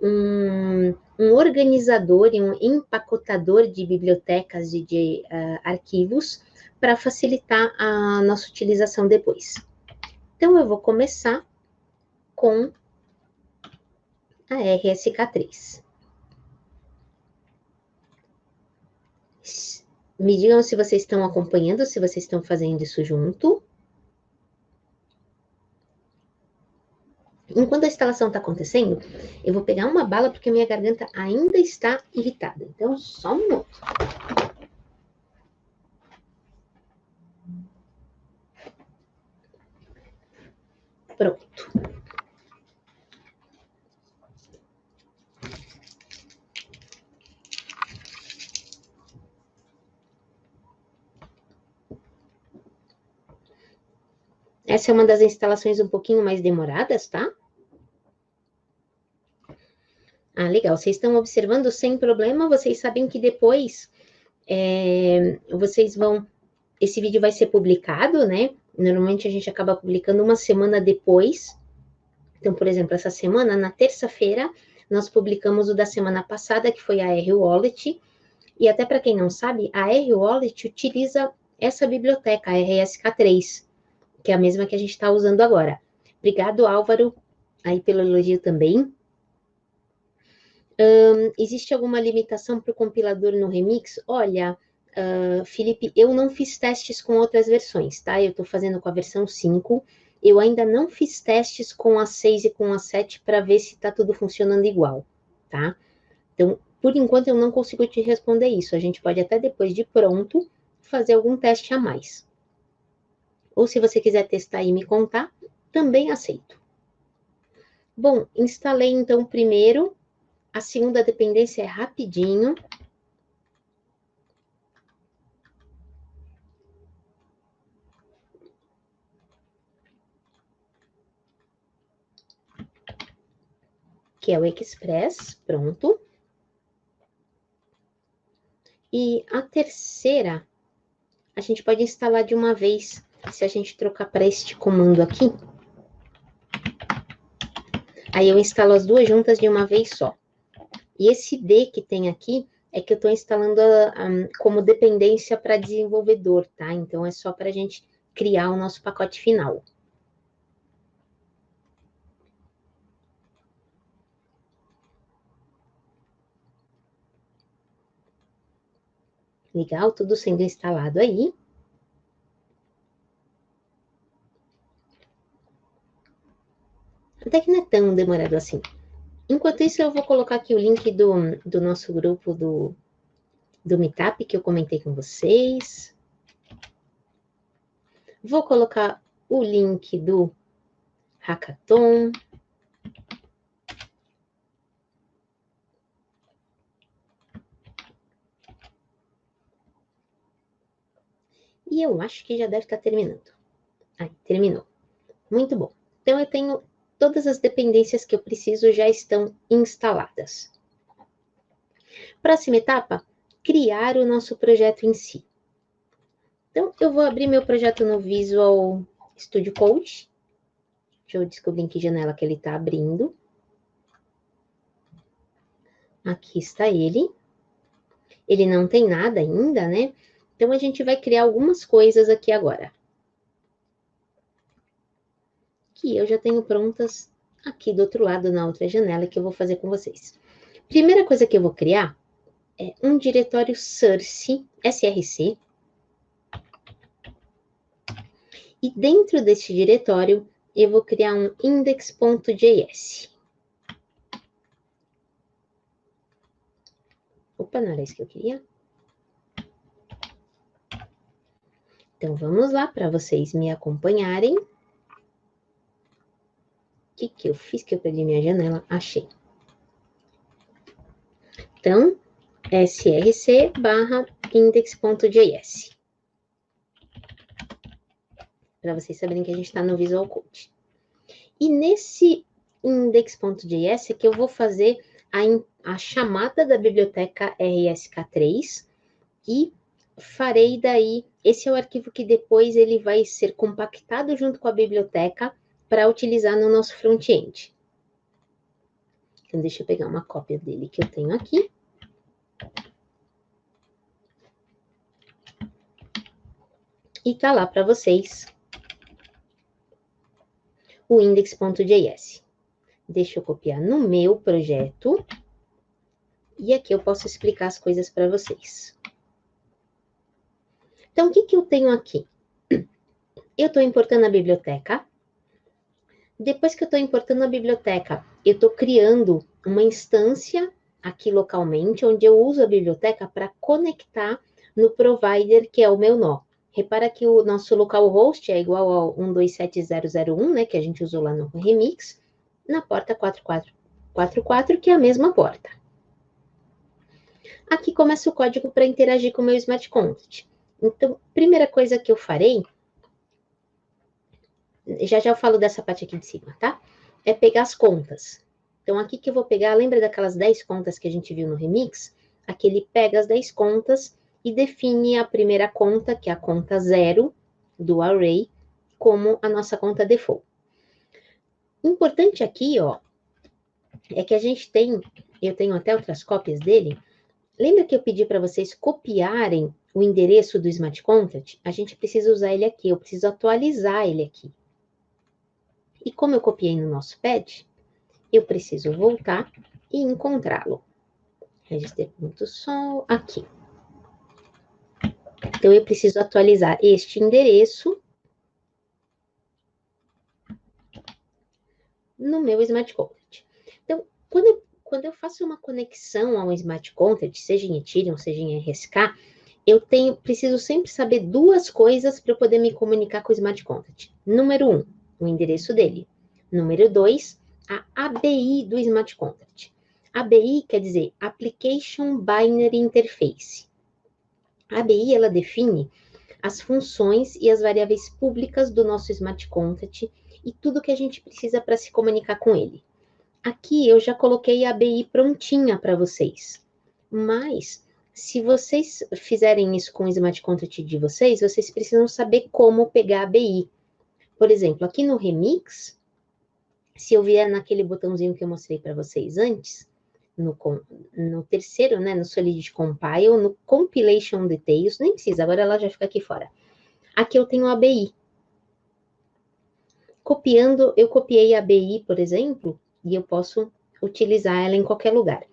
um organizador e um empacotador de bibliotecas e de arquivos para facilitar a nossa utilização depois. Então, eu vou começar com a RSK3. Me digam se vocês estão acompanhando, se vocês estão fazendo isso junto. Enquanto a instalação está acontecendo, eu vou pegar uma bala porque minha garganta ainda está irritada. Então, só um minuto. Pronto. Essa é uma das instalações um pouquinho mais demoradas, tá? Ah, legal. Vocês estão observando sem problema. Vocês sabem que depois vocês vão... Esse vídeo vai ser publicado, né? Normalmente a gente acaba publicando uma semana depois. Então, por exemplo, essa semana, na terça-feira, nós publicamos o da semana passada, que foi a R-Wallet. E até para quem não sabe, a R-Wallet utiliza essa biblioteca, a RSK3, que é a mesma que a gente está usando agora. Obrigado, Álvaro, aí pelo elogio também. Existe alguma limitação para o compilador no Remix? Olha, Felipe, eu não fiz testes com outras versões, tá? Eu estou fazendo com a versão 5. Eu ainda não fiz testes com a 6 e com a 7 para ver se está tudo funcionando igual, tá? Então, por enquanto, eu não consigo te responder isso. A gente pode até depois de pronto fazer algum teste a mais. Ou se você quiser testar e me contar, também aceito. Bom, instalei então primeiro. A segunda dependência é rapidinho. Que é o Express, pronto. E a terceira, a gente pode instalar de uma vez, se a gente trocar para este comando aqui. Aí eu instalo as duas juntas de uma vez só. E esse D que tem aqui é que eu estou instalando como dependência para desenvolvedor, tá? Então, é só para a gente criar o nosso pacote final. Legal, tudo sendo instalado aí. Até que não é tão demorado assim. Enquanto isso, eu vou colocar aqui o link do nosso grupo do Meetup, que eu comentei com vocês. Vou colocar o link do Hackathon. E eu acho que já deve estar terminando. Aí, terminou. Muito bom. Então, eu tenho todas as dependências que eu preciso já estão instaladas. Próxima etapa, criar o nosso projeto em si. Então, eu vou abrir meu projeto no Visual Studio Code. Deixa eu descobrir em que janela que ele está abrindo. Aqui está ele. Ele não tem nada ainda, né? Então, a gente vai criar algumas coisas aqui agora. Que eu já tenho prontas aqui do outro lado, na outra janela, que eu vou fazer com vocês. Primeira coisa que eu vou criar é um diretório src. E dentro deste diretório, eu vou criar um index.js. Opa, não era isso que eu queria? Então, vamos lá para vocês me acompanharem. O que eu fiz que eu perdi minha janela? Achei. Então, src/index.js. Para vocês saberem que a gente está no Visual Code. E nesse index.js é que eu vou fazer a chamada da biblioteca RSK3 e farei daí, esse é o arquivo que depois ele vai ser compactado junto com a biblioteca para utilizar no nosso front-end. Então, deixa eu pegar uma cópia dele que eu tenho aqui. E tá lá para vocês o index.js. Deixa eu copiar no meu projeto. E aqui eu posso explicar as coisas para vocês. Então, o que eu tenho aqui? Eu estou importando a biblioteca. Depois que eu estou importando a biblioteca, eu estou criando uma instância aqui localmente, onde eu uso a biblioteca para conectar no provider, que é o meu nó. Repara que o nosso localhost é igual ao 127.0.0.1, né, que a gente usou lá no Remix, na porta 4444, que é a mesma porta. Aqui começa o código para interagir com o meu Smart Contract. Então, primeira coisa que eu farei, já eu falo dessa parte aqui de cima, tá? É pegar as contas. Então, aqui que eu vou pegar, lembra daquelas 10 contas que a gente viu no Remix? Aqui ele pega as 10 contas e define a primeira conta, que é a conta 0 do array, como a nossa conta default. Importante aqui, ó, é que a gente tem, eu tenho até outras cópias dele. Lembra que eu pedi para vocês copiarem o endereço do Smart Contract? A gente precisa usar ele aqui, eu preciso atualizar ele aqui. E como eu copiei no nosso pad, eu preciso voltar e encontrá-lo. Register.sol, aqui. Então, eu preciso atualizar este endereço no meu Smart Contract. Então, quando eu faço uma conexão ao Smart Contract, seja em Ethereum, seja em RSK, eu preciso sempre saber duas coisas para eu poder me comunicar com o Smart Contract. Número 1, o endereço dele. Número 2, a ABI do Smart Contract. ABI quer dizer Application Binary Interface. A ABI, ela define as funções e as variáveis públicas do nosso Smart Contract e tudo que a gente precisa para se comunicar com ele. Aqui eu já coloquei a ABI prontinha para vocês, mas se vocês fizerem isso com o Smart Contract de vocês, vocês precisam saber como pegar a ABI. Por exemplo, aqui no Remix, se eu vier naquele botãozinho que eu mostrei para vocês antes, no terceiro, né, no Solid Compile, no Compilation Details, nem precisa, agora ela já fica aqui fora. Aqui eu tenho a ABI. Eu copiei a ABI, por exemplo, e eu posso utilizar ela em qualquer lugar.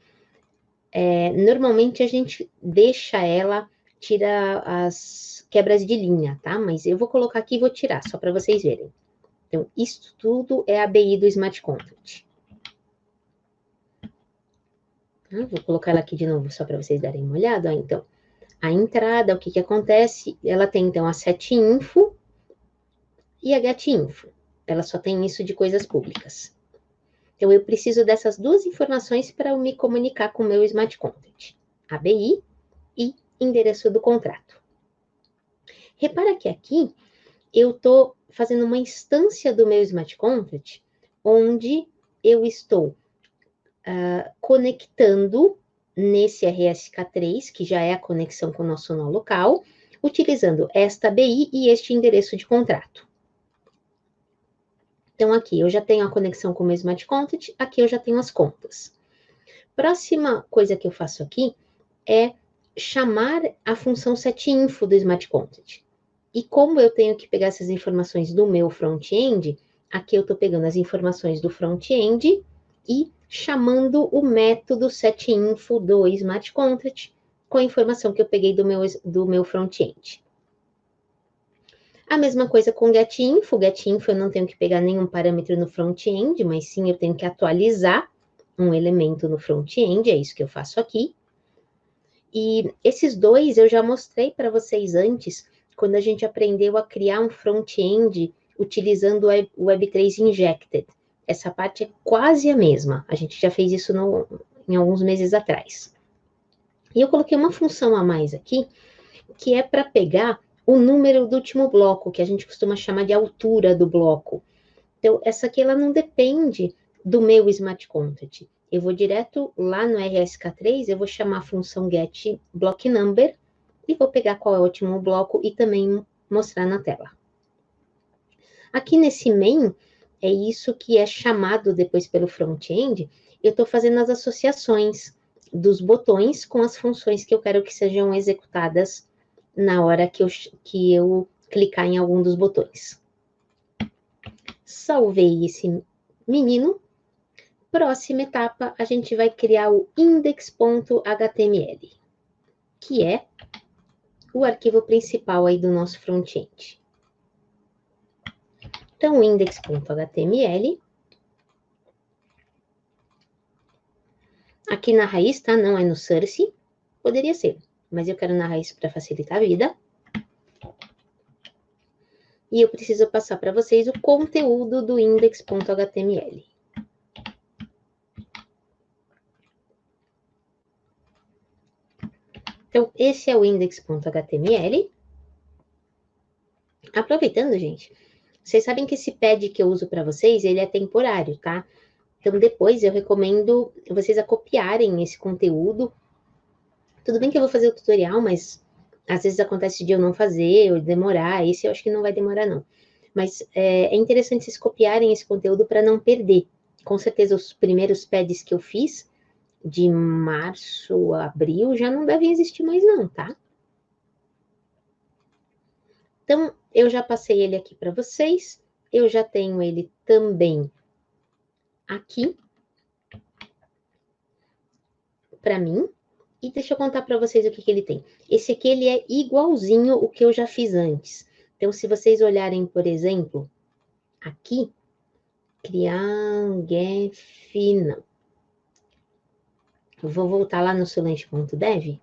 Normalmente a gente deixa ela tira as quebras de linha, tá? Mas eu vou colocar aqui e vou tirar, só para vocês verem. Então, isso tudo é a ABI do Smart Contract. Vou colocar ela aqui de novo, só para vocês darem uma olhada. Ó, então, a entrada, o que acontece? Ela tem, então, a setinfo e a getinfo. Ela só tem isso de coisas públicas. Então, eu preciso dessas duas informações para eu me comunicar com o meu Smart Contract. ABI e endereço do contrato. Repara que aqui eu estou fazendo uma instância do meu Smart Contract, onde eu estou conectando nesse RSK3, que já é a conexão com o nosso nó local, utilizando esta ABI e este endereço de contrato. Então, aqui eu já tenho a conexão com o meu Smart Contract, aqui eu já tenho as contas. Próxima coisa que eu faço aqui é chamar a função setinfo do Smart Contract. E como eu tenho que pegar essas informações do meu front-end, aqui eu estou pegando as informações do front-end e chamando o método setinfo do Smart Contract com a informação que eu peguei do meu front-end. A mesma coisa com getinfo. Getinfo eu não tenho que pegar nenhum parâmetro no front-end, mas sim eu tenho que atualizar um elemento no front-end, é isso que eu faço aqui. E esses dois eu já mostrei para vocês antes, quando a gente aprendeu a criar um front-end utilizando o Web3 Injected. Essa parte é quase a mesma. A gente já fez isso em alguns meses atrás. E eu coloquei uma função a mais aqui, que é para pegar o número do último bloco, que a gente costuma chamar de altura do bloco. Então, essa aqui, ela não depende do meu Smart Contract. Eu vou direto lá no RSK3, eu vou chamar a função getBlockNumber e vou pegar qual é o último bloco e também mostrar na tela. Aqui nesse main, é isso que é chamado depois pelo front-end, eu estou fazendo as associações dos botões com as funções que eu quero que sejam executadas na hora que eu clicar em algum dos botões. Salvei esse menino. Próxima etapa, a gente vai criar o index.html, que é o arquivo principal aí do nosso front-end. Então, o index.html, aqui na raiz, tá? Não é no source, poderia ser, mas eu quero na raiz para facilitar a vida. E eu preciso passar para vocês o conteúdo do index.html. Então, esse é o index.html. Aproveitando, gente, vocês sabem que esse pad que eu uso para vocês, ele é temporário, tá? Então, depois eu recomendo vocês a copiarem esse conteúdo. Tudo bem que eu vou fazer o tutorial, mas às vezes acontece de eu não fazer, ou demorar. Esse eu acho que não vai demorar, não. Mas é interessante vocês copiarem esse conteúdo para não perder. Com certeza, os primeiros pads que eu fiz, de março a abril, já não devem existir mais, não, tá? Então, eu já passei ele aqui para vocês. Eu já tenho ele também aqui para mim. E deixa eu contar para vocês o que ele tem. Esse aqui, ele é igualzinho o que eu já fiz antes. Então, se vocês olharem, por exemplo, aqui, criar não. Eu vou voltar lá no solente.dev.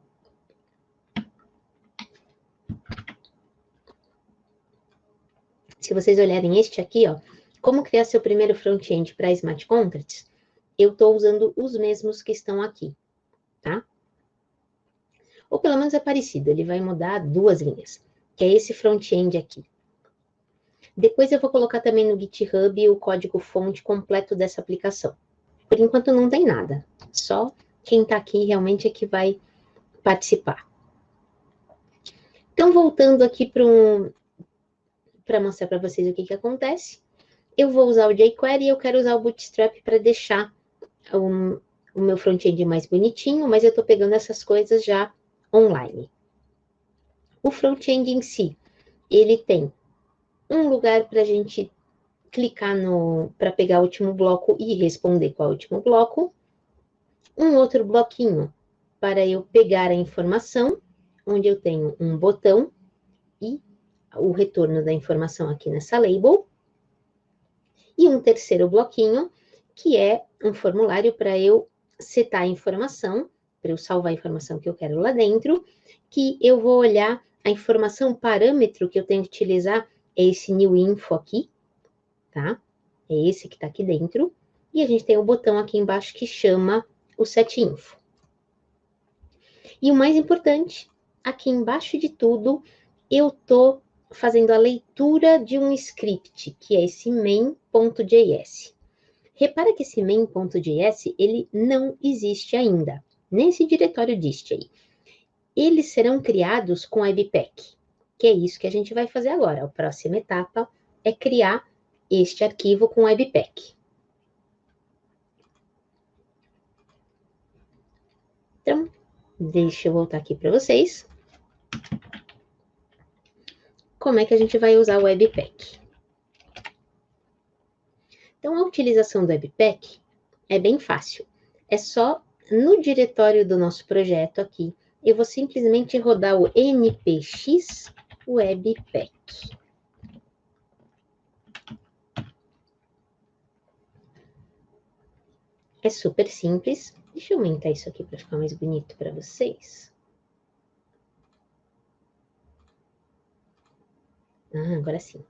Se vocês olharem este aqui, ó, como criar seu primeiro front-end para Smart Contracts, eu estou usando os mesmos que estão aqui, tá? Ou pelo menos é parecido, ele vai mudar duas linhas, que é esse front-end aqui. Depois eu vou colocar também no GitHub o código-fonte completo dessa aplicação. Por enquanto não tem nada, só quem está aqui realmente é que vai participar. Então, voltando aqui para mostrar para vocês o que acontece, eu vou usar o jQuery e eu quero usar o Bootstrap para deixar o meu front-end mais bonitinho, mas eu estou pegando essas coisas já online. O front-end em si, ele tem um lugar para a gente clicar para pegar o último bloco e responder qual é o último bloco. Um outro bloquinho para eu pegar a informação, onde eu tenho um botão e o retorno da informação aqui nessa label. E um terceiro bloquinho, que é um formulário para eu setar a informação, para eu salvar a informação que eu quero lá dentro, que eu vou olhar a informação parâmetro que eu tenho que utilizar, é esse new info aqui, tá? É esse que está aqui dentro. E a gente tem o botão aqui embaixo que chama o set info. E o mais importante, aqui embaixo de tudo, eu estou fazendo a leitura de um script, que é esse main.js. Repara que esse main.js, ele não existe ainda, nesse diretório dist aí. Eles serão criados com Webpack, que é isso que a gente vai fazer agora. A próxima etapa é criar este arquivo com Webpack. Então, deixa eu voltar aqui para vocês. Como é que a gente vai usar o Webpack? Então, a utilização do Webpack é bem fácil. É só no diretório do nosso projeto aqui, eu vou simplesmente rodar o npx Webpack. É super simples. Deixa eu aumentar isso aqui para ficar mais bonito para vocês. Agora sim.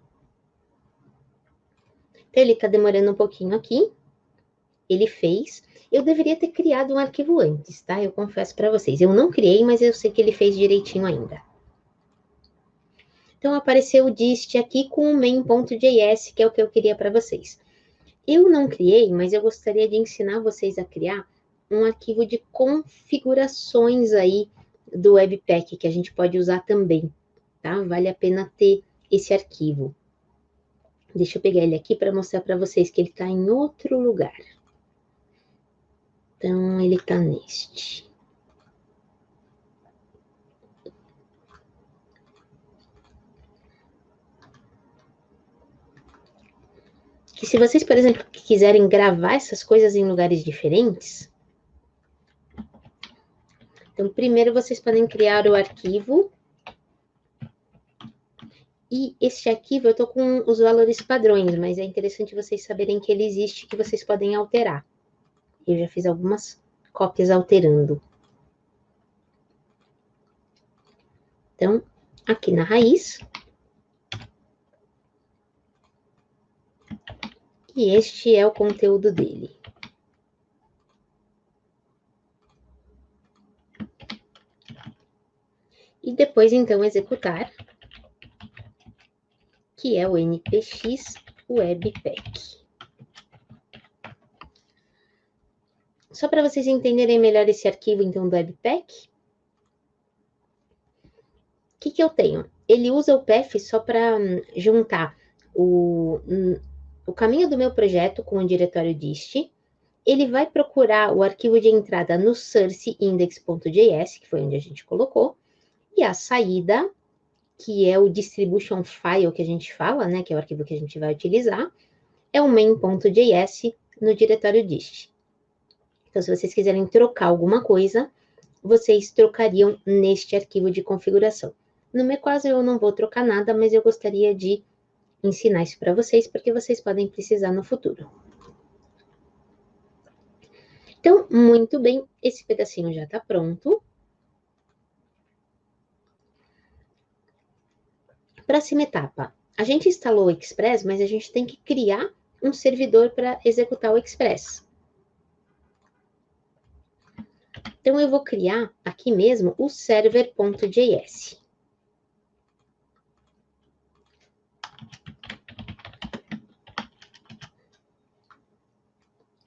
Então, ele está demorando um pouquinho aqui. Ele fez. Eu deveria ter criado um arquivo antes, tá? Eu confesso para vocês. Eu não criei, mas eu sei que ele fez direitinho ainda. Então, apareceu o dist aqui com o main.js, que é o que eu queria para vocês. Eu não criei, mas eu gostaria de ensinar vocês a criar um arquivo de configurações aí do Webpack, que a gente pode usar também, tá? Vale a pena ter esse arquivo. Deixa eu pegar ele aqui para mostrar para vocês que ele está em outro lugar. Então, ele está neste. Que se vocês, por exemplo, quiserem gravar essas coisas em lugares diferentes, então, primeiro vocês podem criar o arquivo. E este arquivo eu estou com os valores padrões, mas é interessante vocês saberem que ele existe, que vocês podem alterar. Eu já fiz algumas cópias alterando. Então, aqui na raiz. E este é o conteúdo dele. E depois, então, executar, que é o npx Webpack. Só para vocês entenderem melhor esse arquivo, então, do Webpack. O que eu tenho? Ele usa o path só para juntar o caminho do meu projeto com o diretório dist. Ele vai procurar o arquivo de entrada no source index.js, que foi onde a gente colocou, e a saída, que é o distribution file que a gente fala, né, que é o arquivo que a gente vai utilizar, é o main.js no diretório dist. Então, se vocês quiserem trocar alguma coisa, vocês trocariam neste arquivo de configuração. No meu caso, eu não vou trocar nada, mas eu gostaria de ensinar isso para vocês, porque vocês podem precisar no futuro. Então, muito bem, esse pedacinho já está pronto. Próxima etapa. A gente instalou o Express, mas a gente tem que criar um servidor para executar o Express. Então, eu vou criar aqui mesmo o server.js.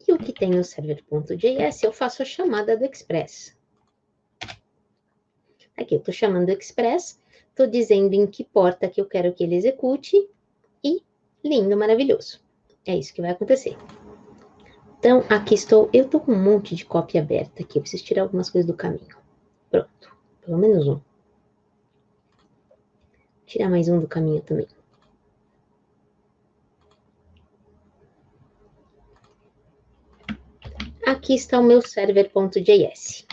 E o que tem no server.js, eu faço a chamada do Express. Aqui, eu estou chamando o Express, estou dizendo em que porta que eu quero que ele execute e lindo, maravilhoso. É isso que vai acontecer. Então, aqui estou, eu estou com um monte de cópia aberta aqui, eu preciso tirar algumas coisas do caminho. Pronto, pelo menos um. Tirar mais um do caminho também. Aqui está o meu server.js.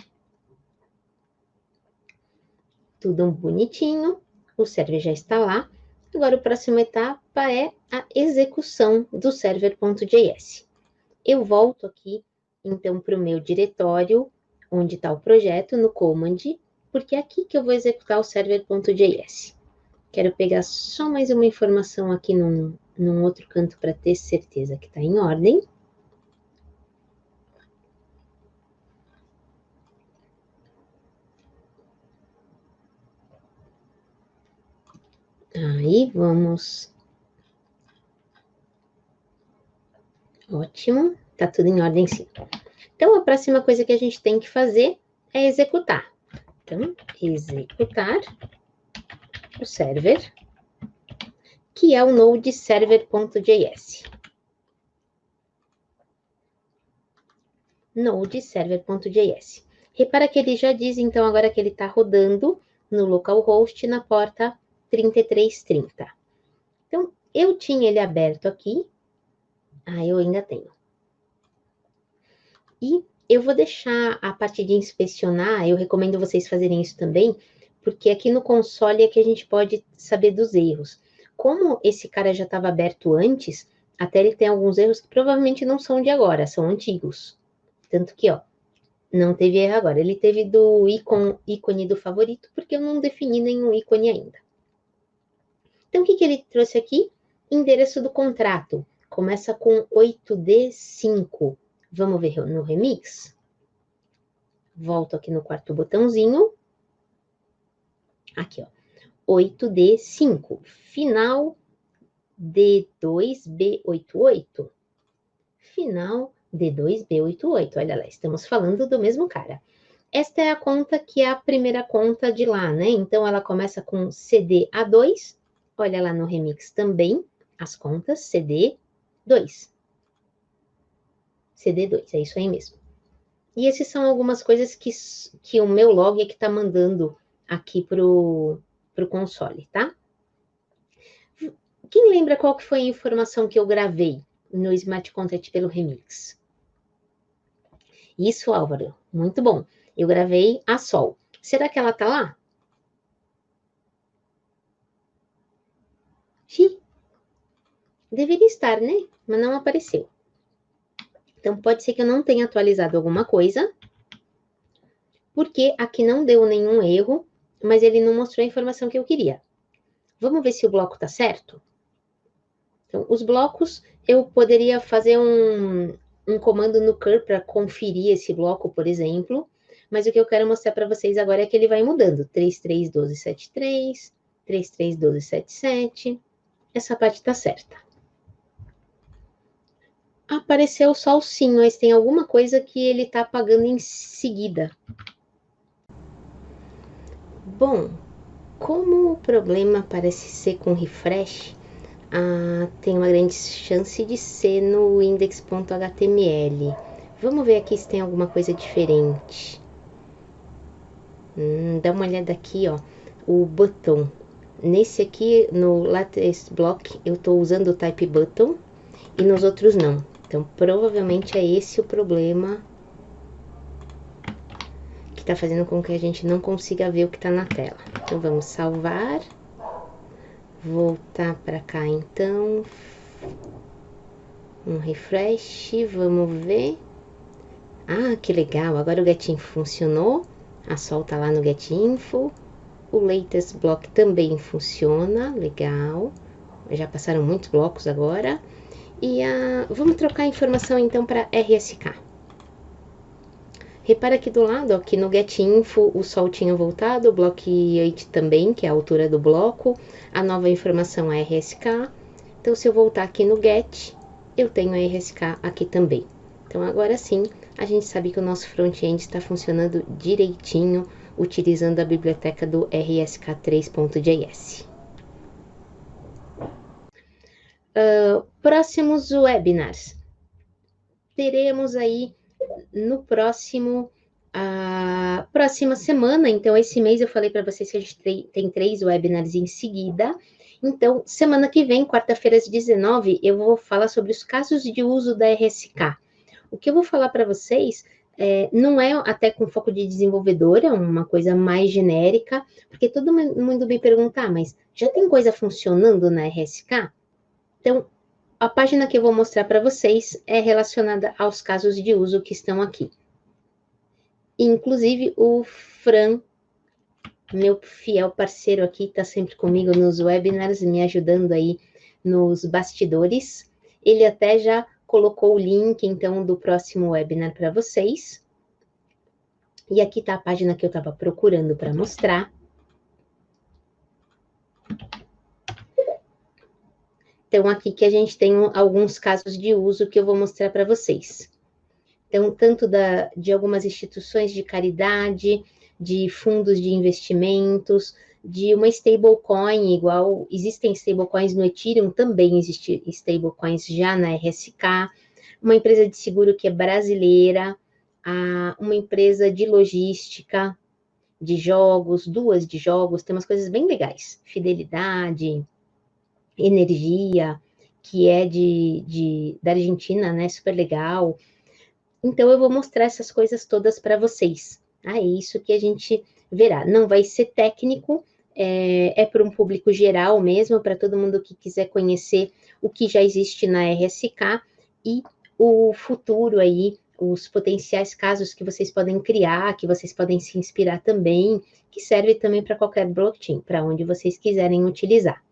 Tudo bonitinho, o server já está lá. Agora, a próxima etapa é a execução do server.js. Eu volto aqui, então, para o meu diretório, onde está o projeto, no command, porque é aqui que eu vou executar o server.js. Quero pegar só mais uma informação aqui num outro canto para ter certeza que está em ordem. Aí, vamos. Ótimo, tá tudo em ordem sim. Então, a próxima coisa que a gente tem que fazer é executar. Então, executar o server, que é o node server.js. Node server.js. Repara que ele já diz, então, agora que ele está rodando no localhost na porta 3330. Então, eu tinha ele aberto aqui. Eu ainda tenho. E eu vou deixar a parte de inspecionar, eu recomendo vocês fazerem isso também, porque aqui no console é que a gente pode saber dos erros. Como esse cara já estava aberto antes, até ele tem alguns erros que provavelmente não são de agora, são antigos. Tanto que, ó, não teve erro agora. Ele teve do ícone do favorito, porque eu não defini nenhum ícone ainda. Então, o que ele trouxe aqui? Endereço do contrato. Começa com 8D5. Vamos ver no remix? Volto aqui no quarto botãozinho. Aqui, ó. 8D5. Final D2B88. Final D2B88. Olha lá, estamos falando do mesmo cara. Esta é a conta que é a primeira conta de lá, né? Então, ela começa com CDA2. Olha lá no remix também, as contas CD2. CD2, é isso aí mesmo. E essas são algumas coisas que o meu log é que está mandando aqui pro console, tá? Quem lembra qual que foi a informação que eu gravei no Smart Contract pelo Remix? Isso, Álvaro, muito bom. Eu gravei a Sol. Será que ela tá lá? Sim. Deveria estar, né? Mas não apareceu. Então, pode ser que eu não tenha atualizado alguma coisa, porque aqui não deu nenhum erro, mas ele não mostrou a informação que eu queria. Vamos ver se o bloco tá certo? Então, os blocos, eu poderia fazer um comando no curl para conferir esse bloco, por exemplo, mas o que eu quero mostrar para vocês agora é que ele vai mudando. 331273, 331277, essa parte tá certa. Apareceu só o sim, mas tem alguma coisa que ele tá apagando em seguida. Bom, como o problema parece ser com refresh, tem uma grande chance de ser no index.html. Vamos ver aqui se tem alguma coisa diferente. Dá uma olhada aqui, ó, o botão. Nesse aqui, no latest block, eu estou usando o type button e nos outros não. Então, provavelmente é esse o problema que está fazendo com que a gente não consiga ver o que está na tela. Então, vamos salvar. Voltar para cá, então. Um refresh, vamos ver. Que legal, agora o GetInfo funcionou. A Sol tá lá no GetInfo. O latest block também funciona, legal. Já passaram muitos blocos agora. E vamos trocar a informação então para RSK. Repara aqui do lado, ó, que no GetInfo o Sol tinha voltado, o block 8 também, que é a altura do bloco. A nova informação é RSK. Então, se eu voltar aqui no Get, eu tenho a RSK aqui também. Então, agora sim, a gente sabe que o nosso front-end está funcionando direitinho, utilizando a biblioteca do rsk3.js. Próximos webinars. Teremos aí no próxima semana, então esse mês eu falei para vocês que a gente tem 3 webinars em seguida. Então, semana que vem, quarta-feira às 19, eu vou falar sobre os casos de uso da RSK. O que eu vou falar para vocês Não é até com foco de desenvolvedora, uma coisa mais genérica, porque todo mundo me pergunta, mas já tem coisa funcionando na RSK? Então, a página que eu vou mostrar para vocês é relacionada aos casos de uso que estão aqui. Inclusive, o Fran, meu fiel parceiro aqui, está sempre comigo nos webinars, me ajudando aí nos bastidores. Ele até já colocou o link, então, do próximo webinar para vocês. E aqui está a página que eu estava procurando para mostrar. Então, aqui que a gente tem alguns casos de uso que eu vou mostrar para vocês. Então, tanto de algumas instituições de caridade, de fundos de investimentos, de uma stablecoin, igual existem stablecoins no Ethereum, também existem stablecoins já na RSK, uma empresa de seguro que é brasileira, uma empresa de logística, de jogos, duas de jogos, tem umas coisas bem legais, Fidelidade, Energia, que é da Argentina, né, super legal. Então, eu vou mostrar essas coisas todas para vocês. É isso que a gente verá. Não vai ser técnico, é para um público geral mesmo, para todo mundo que quiser conhecer o que já existe na RSK e o futuro aí, os potenciais casos que vocês podem criar, que vocês podem se inspirar também, que serve também para qualquer blockchain, para onde vocês quiserem utilizar.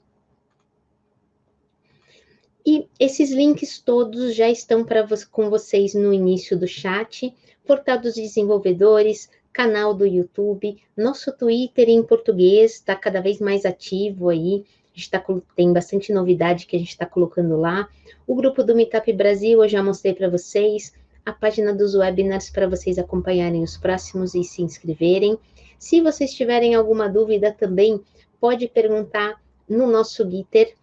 E esses links todos já estão com vocês no início do chat, portal dos desenvolvedores, canal do YouTube, nosso Twitter em português está cada vez mais ativo aí, tem bastante novidade que a gente está colocando lá, o grupo do Meetup Brasil eu já mostrei para vocês, a página dos webinars para vocês acompanharem os próximos e se inscreverem. Se vocês tiverem alguma dúvida também, pode perguntar no nosso Gitter.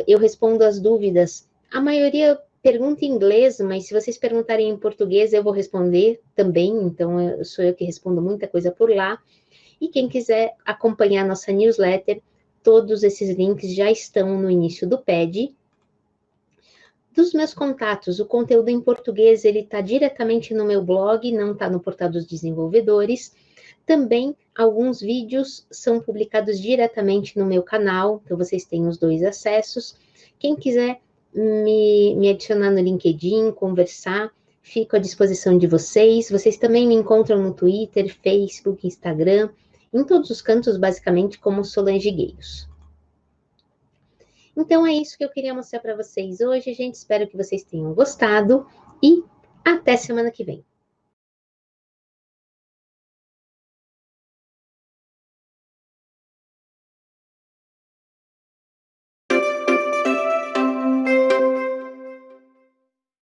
Eu respondo as dúvidas. A maioria pergunta em inglês, mas se vocês perguntarem em português, eu vou responder também. Então, sou eu que respondo muita coisa por lá. E quem quiser acompanhar nossa newsletter, todos esses links já estão no início do pad. Dos meus contatos, o conteúdo em português, ele está diretamente no meu blog, não está no portal dos desenvolvedores. Também, alguns vídeos são publicados diretamente no meu canal, então vocês têm os dois acessos. Quem quiser me adicionar no LinkedIn, conversar, fico à disposição de vocês. Vocês também me encontram no Twitter, Facebook, Instagram, em todos os cantos, basicamente, como Solange Gueiros. Então, é isso que eu queria mostrar para vocês hoje, gente. Espero que vocês tenham gostado e até semana que vem.